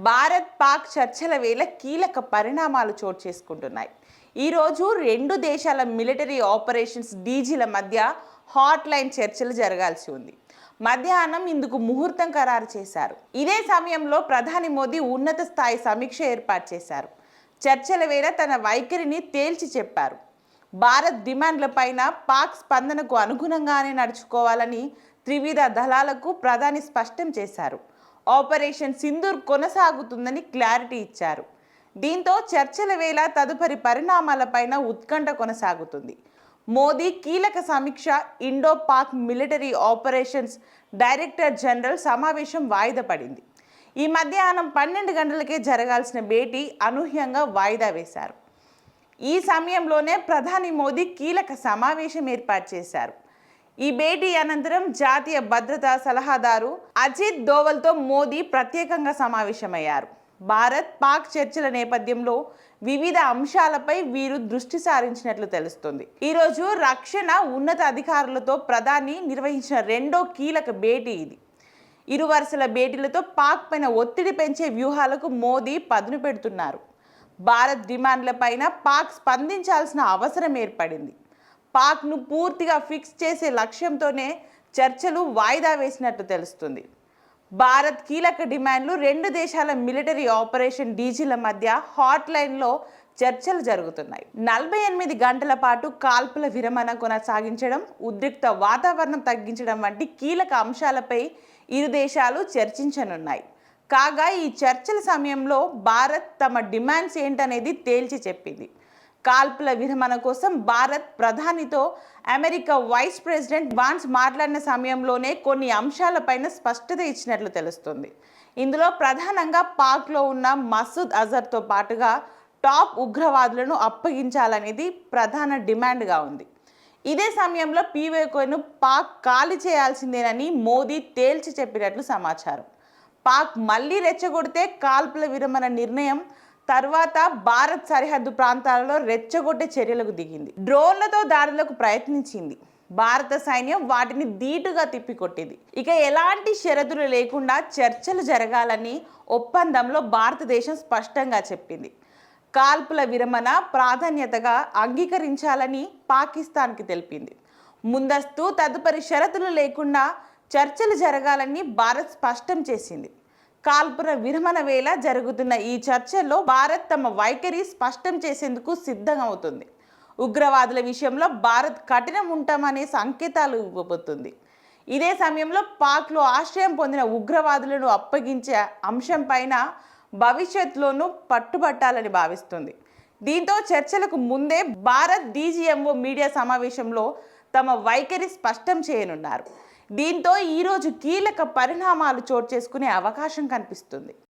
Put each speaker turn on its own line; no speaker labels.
భారత్ పాక్ చర్చల వేళ కీలక పరిణామాలు చోటు చేసుకుంటున్నాయి. ఈరోజు రెండు దేశాల మిలిటరీ ఆపరేషన్స్ డీజీల మధ్య హాట్ లైన్ చర్చలు జరగాల్సి ఉంది. మధ్యాహ్నం ఇందుకు ముహూర్తం ఖరారు చేశారు. ఇదే సమయంలో ప్రధాని మోదీ ఉన్నత స్థాయి సమీక్ష ఏర్పాటు చేశారు. చర్చల వేళ తన వైఖరిని తేల్చి చెప్పారు. భారత్ డిమాండ్లపైన పాక్ స్పందనకు అనుగుణంగానే నడుచుకోవాలని త్రివిధ దళాలకు ప్రధాని స్పష్టం చేశారు. ఆపరేషన్ సింధూర్ కొనసాగుతుందని క్లారిటీ ఇచ్చారు. దీంతో చర్చల వేళ తదుపరి పరిణామాలపైన ఉత్కంఠ కొనసాగుతుంది. మోదీ కీలక సమీక్ష Indo Pak military operations director general సమావేశం వాయిదా పడింది. ఈ మధ్యాహ్నం 12 గంటలకే జరగాల్సిన భేటీ అనూహ్యంగా వాయిదా వేశారు. ఈ సమయంలోనే ప్రధాని మోదీ కీలక సమావేశం ఏర్పాటు చేశారు. ఈ భేటీ అనంతరం జాతీయ భద్రతా సలహాదారు అజిత్ దోవల్తో మోదీ ప్రత్యేకంగా సమావేశమయ్యారు. భారత్ పాక్ చర్చల నేపథ్యంలో వివిధ అంశాలపై వీరు దృష్టి సారించినట్లు తెలుస్తుంది. ఈరోజు రక్షణ ఉన్నత అధికారులతో ప్రధాని నిర్వహించిన రెండో కీలక భేటీ ఇది. ఇరు వరుసల భేటీలతో పాక్ పైన ఒత్తిడి పెంచే వ్యూహాలకు మోదీ పదును పెడుతున్నారు. భారత్ డిమాండ్లపైన పాక్ స్పందించాల్సిన అవసరం ఏర్పడింది. పాక్ను పూర్తిగా ఫిక్స్ చేసే లక్ష్యంతోనే చర్చలు వాయిదా వేసినట్టు తెలుస్తుంది. భారత్ కీలక డిమాండ్లు రెండు దేశాల మిలిటరీ ఆపరేషన్ డీజీల మధ్య హాట్ లైన్లో చర్చలు జరుగుతున్నాయి. 48 గంటల పాటు కాల్పుల విరమణ కొనసాగించడం, ఉద్రిక్త వాతావరణం తగ్గించడం వంటి కీలక అంశాలపై ఇరు దేశాలు చర్చించనున్నాయి. కాగా ఈ చర్చల సమయంలో భారత్ తమ డిమాండ్స్ ఏంటనేది తేల్చి చెప్పింది. కాల్పుల విరమణ కోసం భారత్ ప్రధానితో అమెరికా వైస్ ప్రెసిడెంట్ వాన్స్ మాట్లాడిన సమయంలోనే కొన్ని అంశాలపైన స్పష్టత ఇచ్చినట్లు తెలుస్తుంది. ఇందులో ప్రధానంగా పాక్లో ఉన్న మసూద్ అజర్తో పాటుగా టాప్ ఉగ్రవాదులను అప్పగించాలనేది ప్రధాన డిమాండ్గా ఉంది. ఇదే సమయంలో పీఓకేను పాక్ ఖాళీ చేయాల్సిందేనని మోదీ తేల్చి చెప్పినట్లు సమాచారం. పాక్ మళ్లీ రెచ్చగొడితే కాల్పుల విరమణ నిర్ణయం తర్వాత భారత్ సరిహద్దు ప్రాంతాలలో రెచ్చగొట్టే చర్యలకు దిగింది. డ్రోన్లతో దాడులకు ప్రయత్నించింది. భారత సైన్యం వాటిని ధీటుగా తిప్పికొట్టింది. ఇక ఎలాంటి షరతులు లేకుండా చర్చలు జరగాలని ఒప్పందంలో భారతదేశం స్పష్టంగా చెప్పింది. కాల్పుల విరమణ ప్రాధాన్యతగా అంగీకరించాలని పాకిస్తాన్కి తెలిపింది. ముందస్తు తదుపరి షరతులు లేకుండా చర్చలు జరగాలని భారత్ స్పష్టం చేసింది. కాల్పుల విరమణ వేళ జరుగుతున్న ఈ చర్చల్లో భారత్ తమ వైఖరి స్పష్టం చేసేందుకు సిద్ధమవుతుంది. ఉగ్రవాదుల విషయంలో భారత్ కఠినం ఉంటామనే సంకేతాలు ఇవ్వబోతుంది. ఇదే సమయంలో పాక్లో ఆశ్రయం పొందిన ఉగ్రవాదులను అప్పగించే అంశంపైన భవిష్యత్తులోనూ పట్టుబట్టాలని భావిస్తుంది. దీంతో చర్చలకు ముందే భారత్ డీజీఎంఓ మీడియా సమావేశంలో తమ వైఖరి స్పష్టం చేయనున్నారు. దీంతో ఈరోజు కీలక పరిణామాలు చోటు చేసుకునే అవకాశం కనిపిస్తుంది.